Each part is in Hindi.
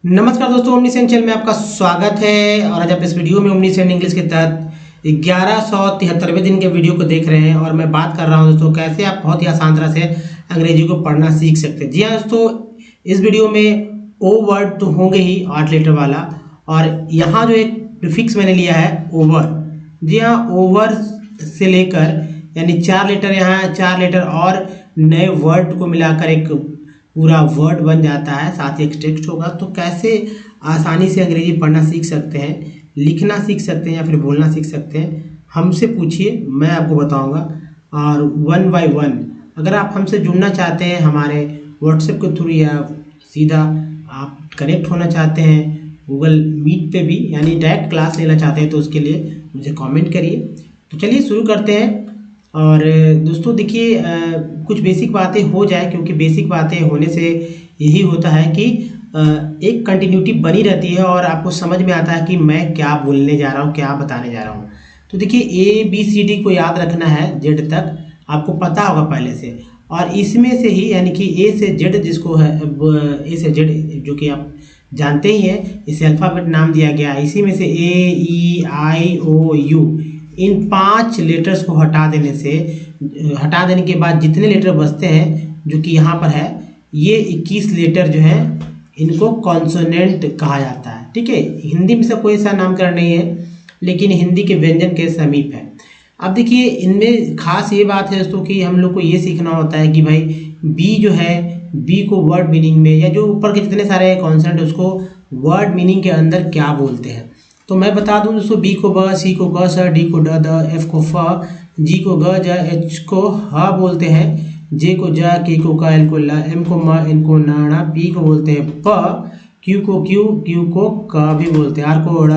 नमस्कार दोस्तों, ओमनीसेंट चैनल में आपका स्वागत है। और आज आप इस वीडियो में ओमनीसेंट इंग्लिश के तहत 1173वें दिन के वीडियो को देख रहे हैं। और मैं बात कर रहा हूं दोस्तों, कैसे आप बहुत ही आसान तरह से अंग्रेजी को पढ़ना सीख सकते हैं। जी हाँ दोस्तों, इस वीडियो में ओ वर्ड तो होंगे ही 8 लेटर वाला, और यहाँ जो एक प्रीफिक्स मैंने लिया है ओवर। जी हाँ, ओवर से लेकर यानी 4 लेटर, यहाँ 4 लेटर और नए वर्ड को मिलाकर एक पूरा वर्ड बन जाता है, साथ ही एक टेक्स्ट होगा। तो कैसे आसानी से अंग्रेजी पढ़ना सीख सकते हैं, लिखना सीख सकते हैं या फिर बोलना सीख सकते हैं, हमसे पूछिए, मैं आपको बताऊंगा। और 1 बाय 1 अगर आप हमसे जुड़ना चाहते हैं हमारे व्हाट्सएप के थ्रू, या सीधा आप कनेक्ट होना चाहते हैं गूगल मीट पे भी, यानी डायरेक्ट क्लास लेना चाहते हैं, तो उसके लिए मुझे कमेंट करिए। तो चलिए शुरू करते हैं। और दोस्तों देखिए, कुछ बेसिक बातें हो जाए, क्योंकि बेसिक बातें होने से यही होता है कि एक कंटिन्यूटी बनी रहती है और आपको समझ में आता है कि मैं क्या बोलने जा रहा हूँ, क्या बताने जा रहा हूँ। तो देखिए, ABCD को याद रखना है, Z तक आपको पता होगा पहले से। और इसमें से ही यानी कि A से Z, जिसको है A से Z, जो कि आप जानते ही हैं, इसे अल्फ़ाबेट नाम दिया गया। इसी में से AEIOU, इन 5 लेटर्स को हटा देने के बाद जितने लेटर बचते हैं, जो कि यहाँ पर है, ये 21 लेटर जो है, इनको कॉन्सोनेंट कहा जाता है। ठीक है, हिंदी में से कोई ऐसा नामकरण नहीं है, लेकिन हिंदी के व्यंजन के समीप है। अब देखिए, इनमें खास ये बात है दोस्तों कि हम लोग को ये सीखना होता है कि भाई बी जो है, बी को वर्ड मीनिंग में, या जो ऊपर के जितने सारे कॉन्सोनेंट है उसको वर्ड मीनिंग के अंदर क्या बोलते हैं। तो मैं बता दूं दोस्तों, बी को ब, सी को ग, स, डी को ड, द, एफ को फ, जी को ग, ज, एच को ह बोलते हैं, जे को ज, के को क, एल को ल, एम को म, एन को न, ण, पी को बोलते हैं प, क्यू को क्यू, क्यू को क भी बोलते हैं, आर को ड़,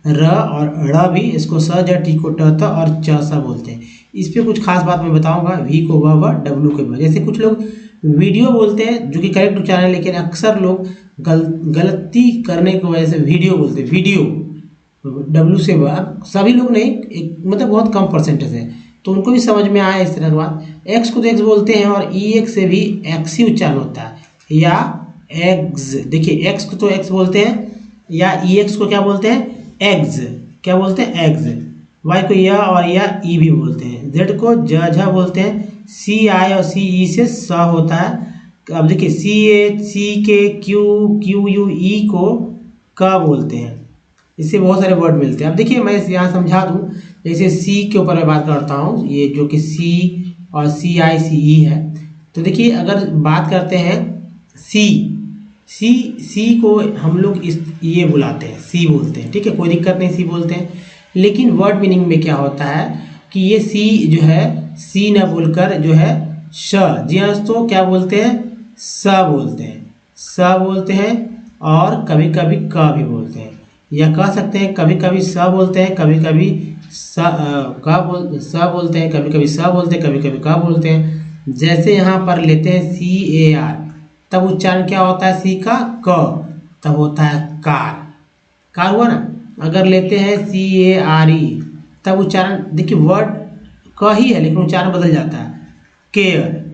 र और ड़ भी, इसको स, ज, टी को ट, त और च, स बोलते हैं। इस पे कुछ खास बात मैं बताऊंगा। वी को व, डब्ल्यू को व। जैसे कुछ लोग वीडियो बोलते हैं, जो कि करेक्ट उच्चारण है, लेकिन अक्सर लोग गलती करने की वजह से वीडियो बोलते हैं, वीडियो W से व। सभी लोग नहीं, एक मतलब बहुत कम परसेंटेज है, तो उनको भी समझ में आया इस तरह की बात। एक्स को तो एक्स बोलते हैं, और EX से भी एक्स ही उच्चारण होता है, या एग्स। देखिए, एक्स को तो एक्स बोलते हैं, या EX को क्या बोलते हैं, एग्स। क्या बोलते हैं, एग्स। वाई को य और या ई भी बोलते हैं। जेड को ज, झ बोलते हैं। CI और CE से स होता है। अब देखिए, CH, CK, QU, E को क बोलते हैं। इससे बहुत सारे वर्ड मिलते हैं। अब देखिए, मैं यहाँ समझा दूँ। जैसे सी के ऊपर मैं बात करता हूँ, ये जो कि C और CI, CE है। तो देखिए, अगर बात करते हैं सी को हम लोग ये बुलाते हैं, सी बोलते हैं। ठीक है, कोई दिक्कत नहीं, सी बोलते हैं। लेकिन वर्ड मीनिंग में क्या होता है कि ये सी जो है, सी न बोलकर जो है श। जी हाँ दोस्तों, क्या बोलते हैं, स बोलते हैं, स बोलते हैं। और कभी कभी क भी बोलते हैं, या कह सकते हैं कभी कभी स बोलते हैं, कभी कभी स बोलते हैं, कभी कभी स बोलते हैं, कभी कभी क बोलते हैं। जैसे यहाँ पर लेते हैं CAR, तब उच्चारण क्या होता है, सी का क, तब होता है कार। कार हुआ ना। अगर लेते हैं CARE, तब उच्चारण देखिए, वर्ड क ही है लेकिन उच्चारण बदल जाता है, केयर,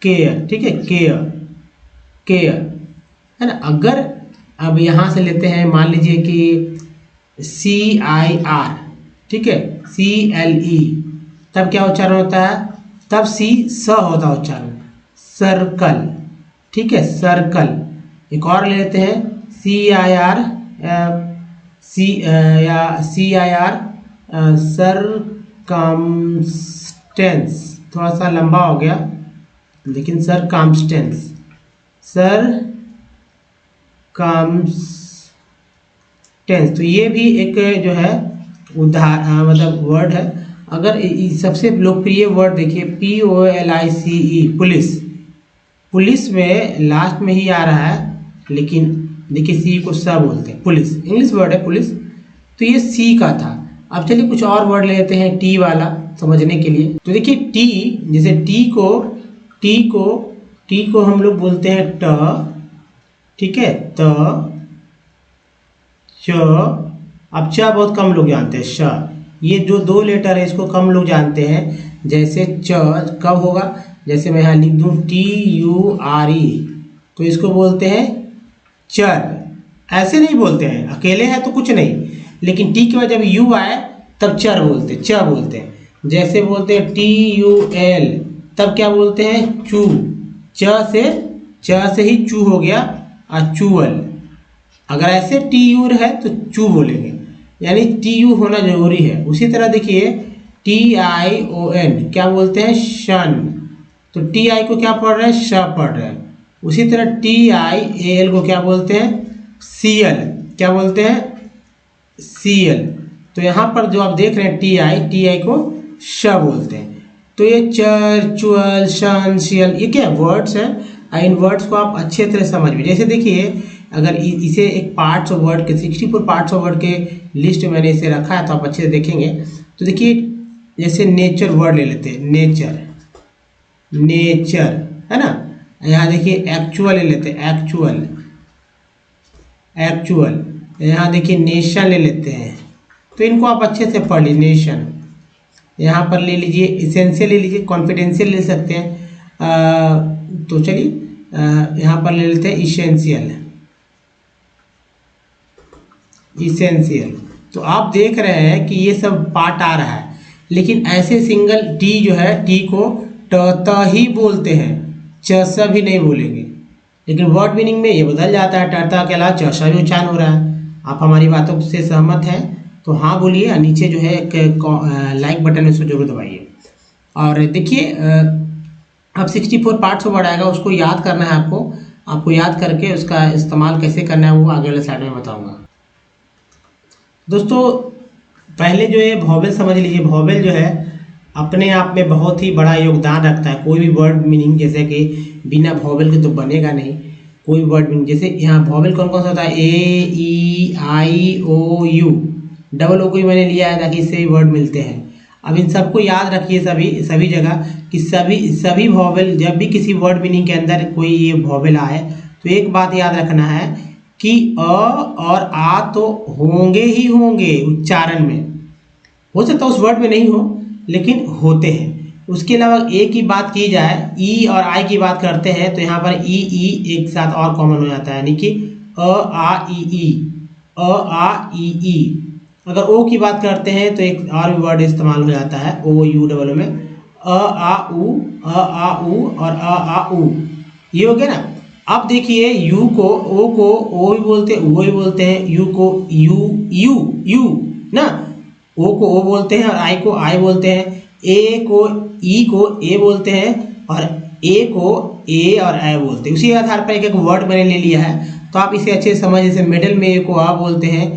केयर। ठीक है, केयर, केयर है ना। अगर अब यहाँ से लेते हैं, मान लीजिए कि CIR, ठीक है, CLE, तब क्या उच्चारण होता है, तब स होता है उच्चारण, सर्कल। ठीक है, सर्कल। एक और ले लेते हैं, CIR, CIR, सरकमस्टेंस। थोड़ा सा लंबा हो गया, लेकिन सरकमस्टेंस, सरकमस्टेंस। तो ये भी एक जो है मतलब वर्ड है। अगर सबसे लोकप्रिय वर्ड देखिए, POLICE, पुलिस। पुलिस में लास्ट में ही आ रहा है, लेकिन देखिए सी को स बोलते हैं, पुलिस इंग्लिश वर्ड है, पुलिस। तो ये सी का था। अब चलिए कुछ और वर्ड ले लेते हैं, टी वाला, समझने के लिए। तो देखिए, टी, जैसे टी को हम लोग बोलते हैं ट। ठीक है, त, च। अब च बहुत कम लोग जानते हैं, श। ये जो 2 लेटर है, इसको कम लोग जानते हैं। जैसे च कब होगा, जैसे मैं यहाँ लिख दूँ TURE, तो इसको बोलते हैं चर, ऐसे नहीं बोलते हैं, अकेले है तो कुछ नहीं, लेकिन टी के बाद जब यू आए तब चर बोलते हैं, च बोलते हैं। जैसे बोलते हैं TUL, तब क्या बोलते हैं, चू, च से ही चू हो गया चूअल। अगर ऐसे TU है तो चू बोलेंगे, यानी TU होना जरूरी है। उसी तरह देखिए TION क्या बोलते हैं, शन, तो TI को क्या पढ़ रहे हैं, श पढ़ रहे हैं। उसी तरह TIAL को क्या बोलते हैं, CL, क्या बोलते हैं, CL। तो यहाँ पर जो आप देख रहे हैं TI को श बोलते हैं। तो ये चर, चुअल, शन, सीएल, ये क्या वर्ड्स हैं। इन वर्ड्स को आप अच्छे तरह समझ में, जैसे देखिए अगर इसे एक पार्ट्स ऑफ वर्ड के 64 पार्ट्स ऑफ वर्ड के लिस्ट में मैंने इसे रखा है तो आप अच्छे से देखेंगे। तो देखिए जैसे नेचर वर्ड ले लेते हैं, नेचर है ना। यहाँ देखिए एक्चुअल ले लेते हैं, एक्चुअल। यहाँ देखिए नेशन ले लेते हैं, तो इनको आप अच्छे से पढ़ लीजिए, नेशन। यहाँ पर ले लीजिए इसेंशियल, ले लीजिए कॉन्फिडेंशियल ले सकते हैं। तो चलिए यहाँ पर ले लेते हैं इसेंशियल। तो आप देख रहे हैं कि ये सब पार्ट आ रहा है, लेकिन ऐसे सिंगल टी जो है, टी को त ही बोलते हैं, च भी नहीं बोलेंगे। लेकिन वर्ड मीनिंग में ये बदल जाता है, टरता के अलावा च भी उच्चारण हो रहा है। आप हमारी बातों से सहमत हैं तो हाँ बोलिए, और नीचे जो है एक लाइक बटन उसको जरूर दबाइए। और देखिए अब 64 पार्ट्स वर्ड आएगा, उसको याद करना है आपको याद करके उसका इस्तेमाल कैसे करना है वो आगे वाले स्लाइड में बताऊंगा। दोस्तों पहले जो है वॉवेल समझ लीजिए। वॉवेल जो है अपने आप में बहुत ही बड़ा योगदान रखता है। कोई भी वर्ड मीनिंग, जैसे कि बिना वॉवेल के तो बनेगा नहीं कोई वर्ड मीनिंग। जैसे यहाँ वॉवेल कौन कौन सा होता है, A, E, I, O, U, double O को ही मैंने लिया है ताकि इससे भी वर्ड मिलते हैं। अब इन सबको याद रखिए सभी जगह कि सभी वॉवेल, जब भी किसी वर्ड मीनिंग के अंदर कोई ये वॉवेल आए तो एक बात याद रखना है कि अ और आ तो होंगे ही होंगे उच्चारण में। हो सकता है उस वर्ड में नहीं हो, लेकिन होते हैं। उसके अलावा ए की बात की जाए, ई और आई की बात करते हैं तो यहाँ पर ई एक साथ और कॉमन हो जाता है, यानी कि अ आ ई ई। अगर ओ की बात करते हैं तो एक और भी वर्ड इस्तेमाल हो जाता है, OU में, अ आ उ और आ उ, ये हो गया ना। अब देखिए यू को ओ भी बोलते हैं, वो भी बोलते हैं, यू को यू ना, ओ को ओ बोलते हैं और आई को आई बोलते हैं, ए को ए बोलते हैं और ए को ए और ए बोलते हैं। उसी आधार पर एक वर्ड मैंने ले लिया है तो आप इसे अच्छे से समझ। जैसे मिडिल में ए को आ बोलते हैं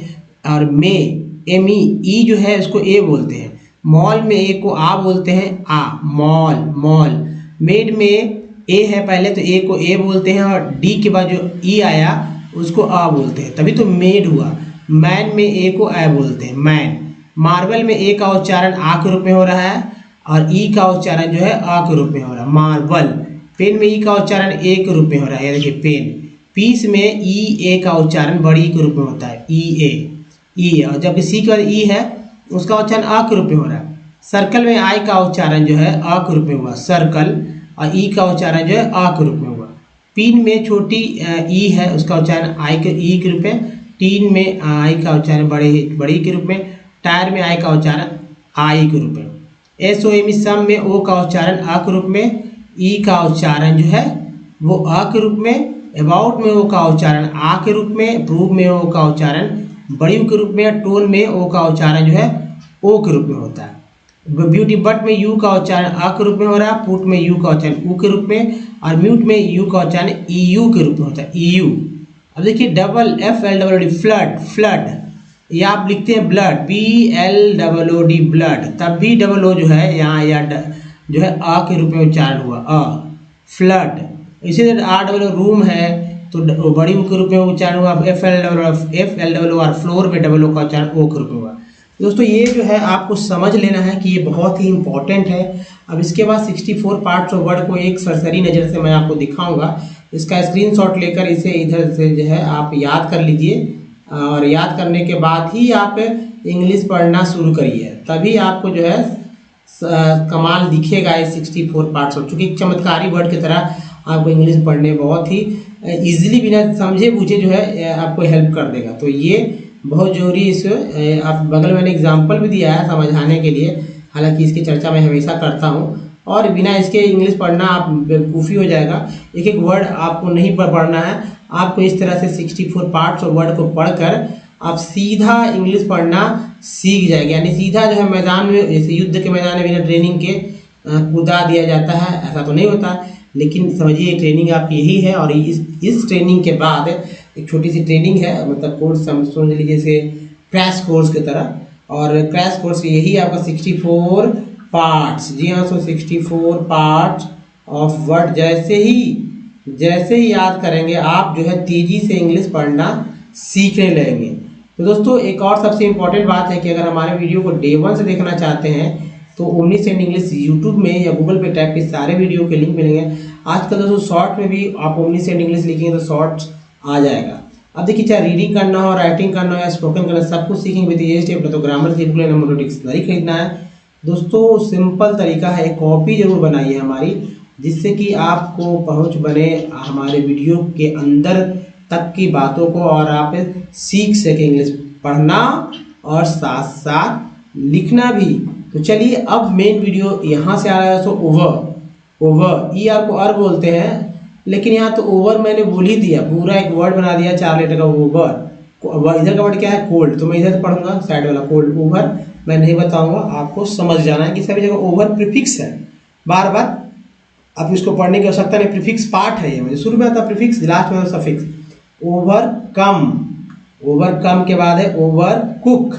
और ई जो है उसको ए बोलते हैं। मॉल में ए को आ बोलते हैं, मॉल। मेड में ए है पहले तो ए को ए बोलते हैं और डी के बाद जो ई आया उसको आ बोलते हैं, तभी तो मेड हुआ। मैन में ए को ए बोलते हैं, मैन। मार्बल में ए का उच्चारण आ के रूप में हो रहा है और ई का उच्चारण जो है आ के रूप में हो रहा है, मार्बल। पेन में ई का उच्चारण ए के रूप में हो रहा है, देखिए पेन। पीस में ई ए का उच्चारण बड़ी के रूप में होता है, ई, और जबकि सी के बाद ई है उसका उच्चारण आ के रूप में हो रहा है। सर्कल में आई का उच्चारण जो है आ के रूप में हुआ, सर्कल, और ई का उच्चारण जो है आ के रूप में हुआ। पीन में छोटी ई है उसका उच्चारण ई के रूप में, टीन में आई का उच्चारण बड़ी के रूप में, टायर में आई का उच्चारण आई के रूप में। SOM सम में ओ का उच्चारण आ के रूप में, ई का उच्चारण जो है वो आ के रूप में, अबाउट में ओ का उच्चारण आ के रूप में, प्रूव में ओ का उच्चारण बड़ी के रूप में, टोन में ओ का उच्चारण जो है ओ के रूप में होता है। ब्यूटी बट में यू का उच्चारण आ के रूप में हो रहा है, पुट में यू का उच्चारण ऊ के रूप में, और म्यूट में यू का उच्चारण EU के रूप में होता है, EU। अब देखिए डबल FLWD, फ्लड, या आप लिखते हैं ब्लड, BLOOD, ब्लड, तब भी डबल ओ जो है यहाँ या जो है आ के रूप में उच्चारण हुआ, फ्लड। इसी तरह RWO रूम है तो बड़ी ऊ के रूप में उच्चारण हुआ, FLWO, फ्लोर में डबल ओ का उच्चारण ओ के रूप में हुआ। दोस्तों ये जो है आपको समझ लेना है कि ये बहुत ही इंपॉर्टेंट है। अब इसके बाद 64 पार्ट्स ऑफ वर्ड को एक सरसरी नज़र से मैं आपको दिखाऊंगा। इसका स्क्रीनशॉट लेकर इसे इधर से जो है आप याद कर लीजिए, और याद करने के बाद ही आप इंग्लिश पढ़ना शुरू करिए, तभी आपको जो है कमाल दिखेगा इस 64 पार्ट्स ऑफ। चूँकि चमत्कारी वर्ड की तरह आपको इंग्लिश पढ़ने बहुत ही इजीली बिना समझे बूझे जो है आपको हेल्प कर देगा। तो ये बहुत जरूरी है। इस आप बगल में मैंने एग्जाम्पल भी दिया है समझाने के लिए, हालांकि इसकी चर्चा मैं हमेशा करता हूँ। और बिना इसके इंग्लिश पढ़ना आप बेवकूफ़ी हो जाएगा। एक एक वर्ड आपको नहीं पढ़ना है, आपको इस तरह से 64 पार्ट्स और वर्ड को पढ़कर आप सीधा इंग्लिश पढ़ना सीख जाएंगे। यानी सीधा जो है मैदान में, जैसे युद्ध के मैदान में बिना ट्रेनिंग के कूदा दिया जाता है, ऐसा तो नहीं होता। लेकिन समझिए ट्रेनिंग आपकी यही है। और इस ट्रेनिंग के बाद एक छोटी सी ट्रेनिंग है, मतलब कोर्स समझ लीजिए जैसे क्रैश कोर्स की तरह। और क्रैश कोर्स यही आपका 64 पार्ट्स, जी हाँ, 64 पार्ट्स ऑफ वर्ड जैसे ही याद करेंगे आप जो है तेजी से इंग्लिश पढ़ना सीखने लगेंगे। तो दोस्तों एक और सबसे इम्पोर्टेंट बात है कि अगर हमारे वीडियो को डे 1 से देखना चाहते हैं तो ओमनी सेंड इंग्लिश यूट्यूब में या गूगल पे टाइप के सारे वीडियो के लिंक मिलेंगे। आजकल दोस्तों शॉर्ट में भी आप ओमनी सेंड इंग्लिश लिखेंगे तो शॉर्ट्स आ जाएगा। अब देखिए चाहे रीडिंग करना हो, राइटिंग करना हो या स्पोकन करना, सब कुछ सीखेंगे विद ये स्टेप। तो ग्रामर की बुक लेना, मोटो डिक्शनरी खरीदना है। दोस्तों सिंपल तरीका है, कॉपी जरूर बनाइए हमारी, जिससे कि आपको पहुंच बने हमारे वीडियो के अंदर तक की बातों को और आप सीख सकें इंग्लिश पढ़ना और साथ साथ लिखना भी। तो चलिए अब मेन वीडियो यहाँ से आ रहा है। सो ओवर ई आर को अर बोलते हैं, लेकिन यहाँ तो ओवर मैंने बोल ही दिया, पूरा एक वर्ड बना दिया 4 लेटर का ओवर। इधर का वर्ड क्या है? कोल्ड। तो मैं इधर से पढ़ूंगा साइड वाला कोल्ड। ओवर मैं नहीं बताऊंगा, आपको समझ जाना है कि सभी जगह ओवर प्रीफिक्स है। बार बार आप इसको पढ़ने की आवश्यकता नहीं, प्रीफिक्स पार्ट है ये। मुझे शुरू में आता है प्रीफिक्स, लास्ट में सफिक्स। ओवरकम के बाद है ओवर कुक।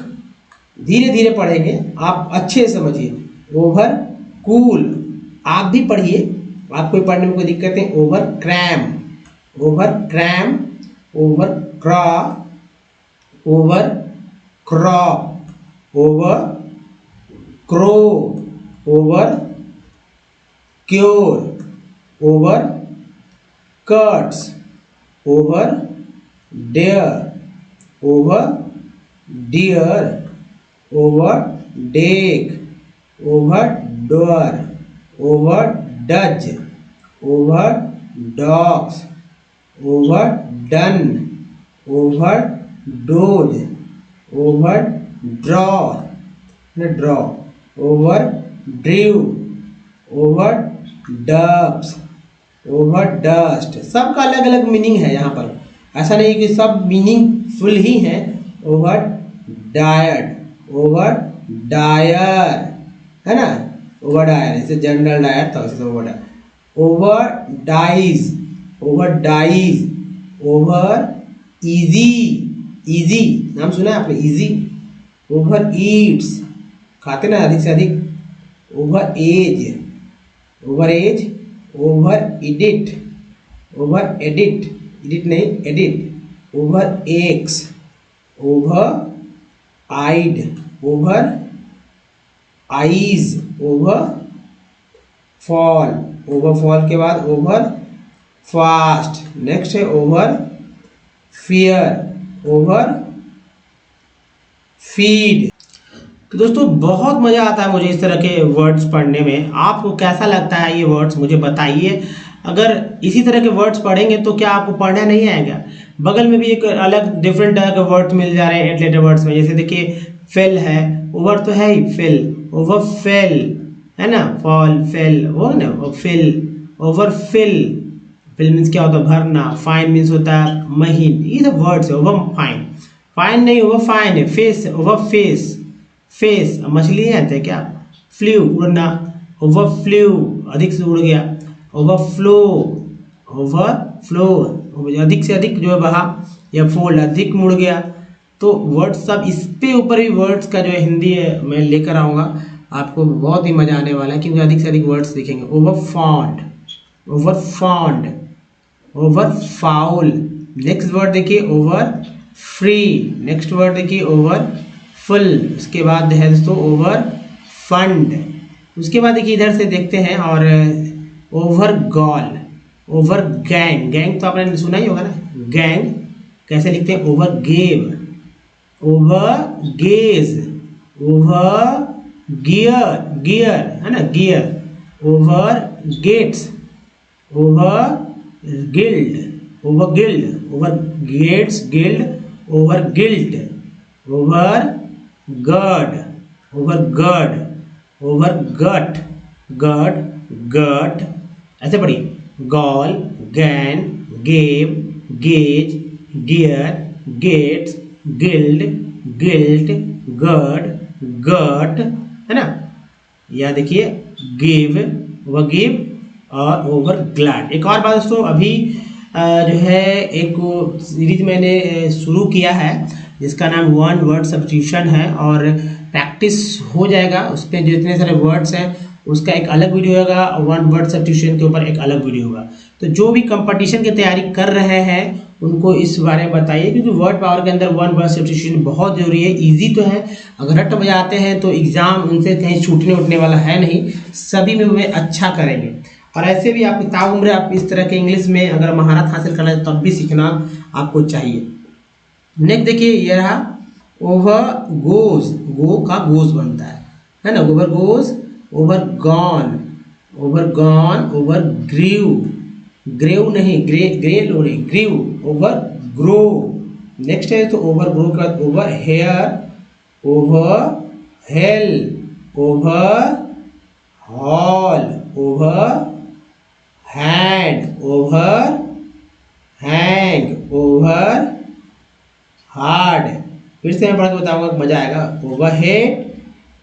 धीरे धीरे पढ़ेंगे, आप अच्छे से समझिए। ओवर कूल, आप भी पढ़िए, आपको पढ़ने में कोई दिक्कत नहीं। Overcram, overcraw, overcrop, overcrow, overcure, overcuts, overdare, overdear, overdeck, overdoor, overdoes, overdogs, overdone, overdose, overdraw, overdrive, overdubs, overdust. सबका अलग अलग मीनिंग है यहाँ पर, ऐसा नहीं कि सब मीनिंगफुल ही हैं। ओवर डायर्ड, ओवर डायर, है ना, ओवर डायर, जैसे जनरल डायर था वैसे overdyer. Overdyes, overdyes, overeasy, नाम सुना है आपने? इजी। ओवर ईट्स, खाते ना अधिक से अधिक। Overage, overedit, overedit नहीं edit. Overaxe, overeyed, overeyes, overfall के बाद ओवर फास्ट। नेक्स्ट है ओवर फियर, ओवर फीड। तो दोस्तों बहुत मज़ा आता है मुझे इस तरह के वर्ड्स पढ़ने में। आपको कैसा लगता है ये वर्ड्स मुझे बताइए। अगर इसी तरह के वर्ड्स पढ़ेंगे तो क्या आपको पढ़ना नहीं आएगा? बगल में भी एक अलग डिफरेंट तरह के वर्ड्स मिल जा रहे हैं 8 लेटर वर्ड्स में। जैसे देखिए फेल है, ओवर तो है ही, फेल, ओवर फेल है ना, फॉल फेल वो ना, फिल, ओवर फिल मीन्स क्या होता है? भरना। फाइन मीन्स होता है महीन। ये सब वर्ड्स है। ओवर फाइन नहीं, ओवर फाइन है। फेस, ओवर फेस मछली है क्या? फ्लू, उड़ना, ओवर फ्लू, अधिक से उड़ गया। ओवरफ्लो, अधिक से अधिक जो है बहा, या फोल्ड, अधिक मुड़ गया। तो वर्ड्स सब इस पे ऊपर भी वर्ड्स का जो है हिंदी है मैं लेकर आऊँगा, आपको बहुत ही मजा आने वाला है क्योंकि अधिक से अधिक वर्ड्स दिखेंगे। Over fond, over foul. Next word देखिए ओवर फ्री। नेक्स्ट वर्ड देखिए ओवर फुल। उसके बाद है दोस्तों ओवर फंड। उसके बाद देखिए इधर से देखते हैं और ओवर गॉल, ओवर गैंग तो आपने सुना ही होगा ना, गैंग कैसे लिखते हैं? Over gave, over gaze, over gear है ना, gear, over gates, over guild, over guild, over gates guild, over guilt, over gird, over gird, over gut, gut, gut, ऐसे पढ़िए, gall, gain, gave, gaze, gear, gates, guild, guilt, gad, gut, है ना। या देखिए गिव, ओवर गिव और ओवर ग्लैड। एक और बात दोस्तों, अभी जो है एक सीरीज मैंने शुरू किया है जिसका नाम वन वर्ड सब्स्टिट्यूशन है, और प्रैक्टिस हो जाएगा उस पर, जो इतने सारे वर्ड्स हैं उसका एक अलग वीडियो होगा, वन वर्ड सब्स्टिट्यूशन के ऊपर एक अलग वीडियो होगा। तो जो भी कंपटीशन की तैयारी कर रहे हैं उनको इस बारे में बताइए, क्योंकि वर्ड पावर के अंदर वन वर्ड सब्स्टिट्यूशन बहुत जरूरी है। इजी तो है, अगर रट बजाते हैं तो एग्जाम उनसे कहीं छूटने उठने वाला है नहीं, सभी में वे अच्छा करेंगे। और ऐसे भी आप ताउम्र आप इस तरह के इंग्लिश में अगर महारत हासिल करना है तब भी सीखना आपको चाहिए। नेक्स्ट देखिए ये रहा ओवर गोज, गो का गोज बनता है ना, overgoes, overgone, overgone, overgrieve, grave नहीं ग्रेल हो रही, ग्रीव, ओवर ग्रो। नेक्स्ट है तो ओवर ग्रो का over here, over hello, over hall, over hand, over hang, over hard. फिर से मैं पढ़ के बताऊंगा, मजा आएगा। ओवर हेड,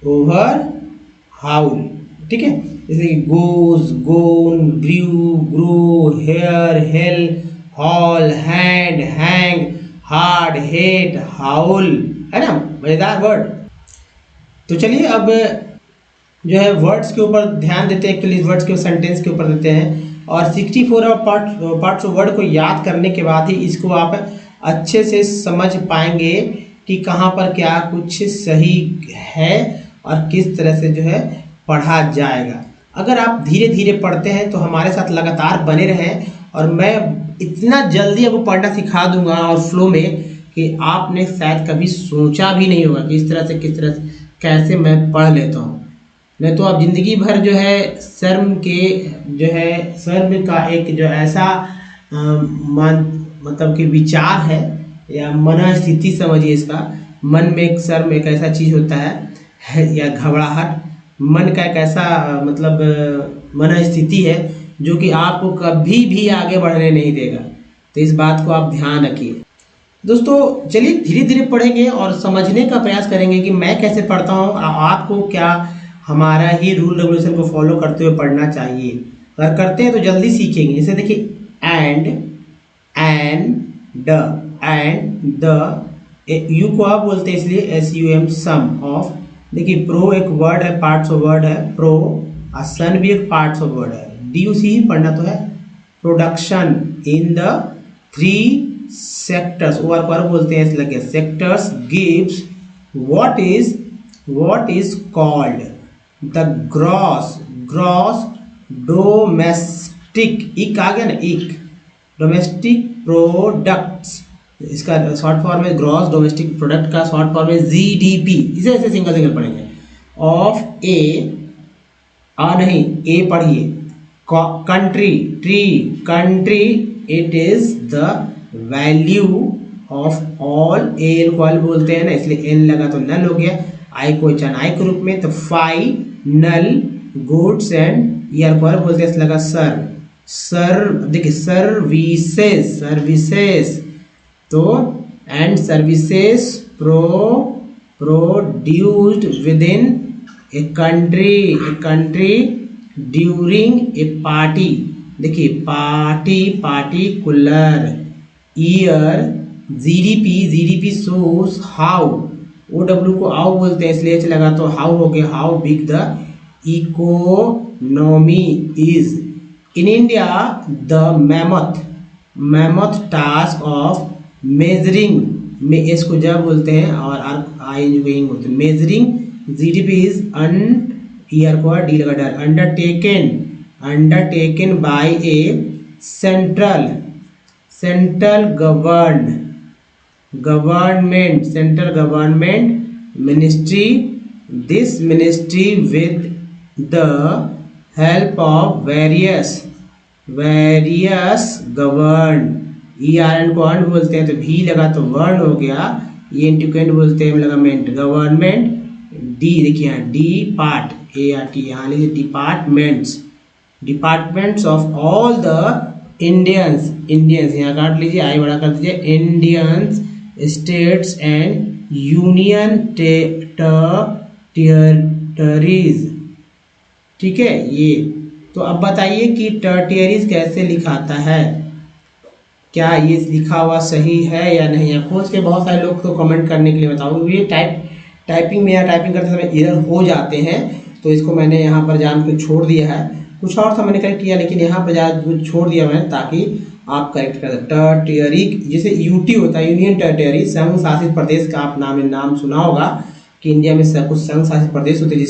ओवर हाउल, ठीक है। जैसे कि goes, gone, grieve, grow, hair, hell, hall, hand, hang, hard, head, howl, है ना, मजेदार वर्ड। तो चलिए अब जो है वर्ड्स के ऊपर ध्यान देते हैं, एक्चुअली वर्ड्स के सेंटेंस के ऊपर देते हैं। और 64 पार्ट्स ऑफ वर्ड को याद करने के बाद ही इसको आप अच्छे से समझ पाएंगे कि कहाँ पर क्या कुछ सही है और किस तरह से जो है पढ़ा जाएगा। अगर आप धीरे धीरे पढ़ते हैं तो हमारे साथ लगातार बने रहें, और मैं इतना जल्दी आपको पढ़ना सिखा दूंगा और फ्लो में कि आपने शायद कभी सोचा भी नहीं होगा कि इस तरह से किस तरह से कैसे मैं पढ़ लेता हूँ। नहीं तो आप जिंदगी भर जो है शर्म का एक जो ऐसा मतलब कि विचार है या मनस्थिति समझिए, इसका मन में एक शर्म एक ऐसा चीज़ होता है या घबराहट, मन का एक ऐसा मतलब मनस्थिति है जो कि आपको कभी भी आगे बढ़ने नहीं देगा। तो इस बात को आप ध्यान रखिए दोस्तों। चलिए धीरे धीरे पढ़ेंगे और समझने का प्रयास करेंगे कि मैं कैसे पढ़ता हूँ, आपको क्या हमारा ही रूल रेगुलेशन को फॉलो करते हुए पढ़ना चाहिए। अगर करते हैं तो जल्दी सीखेंगे। जैसे देखिए एंड, द यू को आप बोलते हैं इसलिए SUM, सम ऑफ। देखिए प्रो एक वर्ड है, पार्ट्स ऑफ वर्ड है प्रो, और सन भी एक पार्ट्स ऑफ वर्ड है। DUC ही पढ़ना तो है। Production in the 3 sectors, over बोलते हैं इसलिए sectors, gives what is called the gross domestic, इक आ गया ना, इक डोमेस्टिक प्रोडक्ट्स, इसका शॉर्ट फॉर्म है ग्रॉस डोमेस्टिक प्रोडक्ट का शॉर्ट फॉर्म है GDP। इसे ऐसे सिंगल पढ़ेंगे। ऑफ नहीं ए पढ़िए, country, country it is the value of all, L बोलते हैं ना इसलिए एन लगा तो नल हो गया, आई को आई के रूप में, तो फाइनल गुड्स एंड ईयर बोलते हैं लगा सर देखिए सर्विसेज तो and services produced within a country during a party. देखिए particular year, GDP shows how, OW को आउ बोलते हैं इसलिए एच लगा तो हाउ हो गया, how big the economy is in India. The mammoth task of measuring में एस को जब बोलते हैं और आई बोलते हैं, मेजरिंग GDP इज ईयर को डी लगा डर, undertaken by A central government ministry, this ministry with the help of various ERN को अर्न बोलते हैं, तो भी लगा तो वर्ण हो गया। ENT बोलते हैं लगमेंट, गवर्नमेंट। डी देखिए यहाँ डी पार्ट, ART यहाँ लीजिए, departments, departments of all the Indians, Indians यहाँ काट लीजिए, आई बड़ा कर दीजिए, Indians states and union territories. ठीक है ये। तो अब बताइए कि टेरिटरीज कैसे लिखाता है, क्या ये लिखा हुआ सही है या नहीं। खोज के बहुत सारे लोग तो कमेंट करने के लिए बताओ, ये टाइपिंग में या टाइपिंग करते समय एरर हो जाते हैं, तो इसको मैंने यहाँ पर जान के छोड़ दिया है। कुछ और था मैंने करेक्ट किया, लेकिन यहाँ पर जान छोड़ दिया मैंने ताकि आप करेक्ट कर सकते। टेरिटरी जैसे यूटी होता है, यूनियन टेरिटरी, संघ शासित प्रदेश का आप नाम सुना होगा कि इंडिया में कुछ संघ शासित प्रदेश होते हैं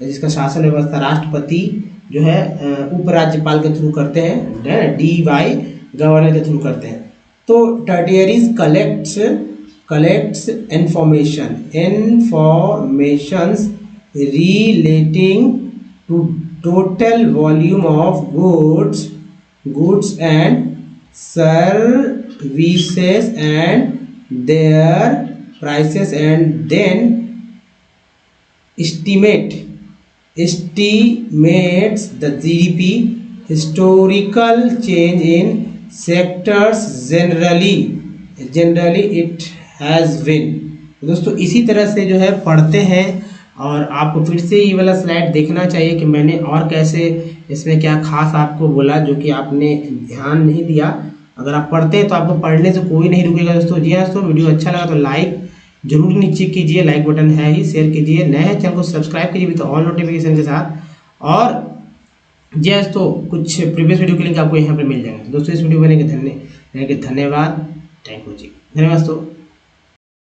जिसका शासन व्यवस्था राष्ट्रपति जो है उपराज्यपाल के थ्रू करते हैं, DY गवर्नर के थ्रू करते हैं। तो territories collects informations relating to total volume of goods and services and their prices, and then estimates the GDP, historical change in sectors generally it has been। दोस्तों इसी तरह से जो है पढ़ते हैं, और आपको फिर से ये वाला स्लाइड देखना चाहिए कि मैंने और कैसे इसमें क्या खास आपको बोला जो कि आपने ध्यान नहीं दिया। अगर आप पढ़ते हैं तो आपको पढ़ने से कोई नहीं रुकेगा दोस्तों। जी हाँ दोस्तों, वीडियो अच्छा लगा तो लाइक जरूर नीचे कीजिए, लाइक बटन है ही, शेयर कीजिए, नए हैं चैनल को सब्सक्राइब कीजिए तो ऑल नोटिफिकेशन के साथ। और जी हाँ दोस्तों, कुछ प्रीवियस वीडियो के लिंक आपको यहाँ पर मिल जाएंगे दोस्तों। इस वीडियो बनाने के धन्यवाद, थैंक यू जी, धन्यवाद दोस्तों।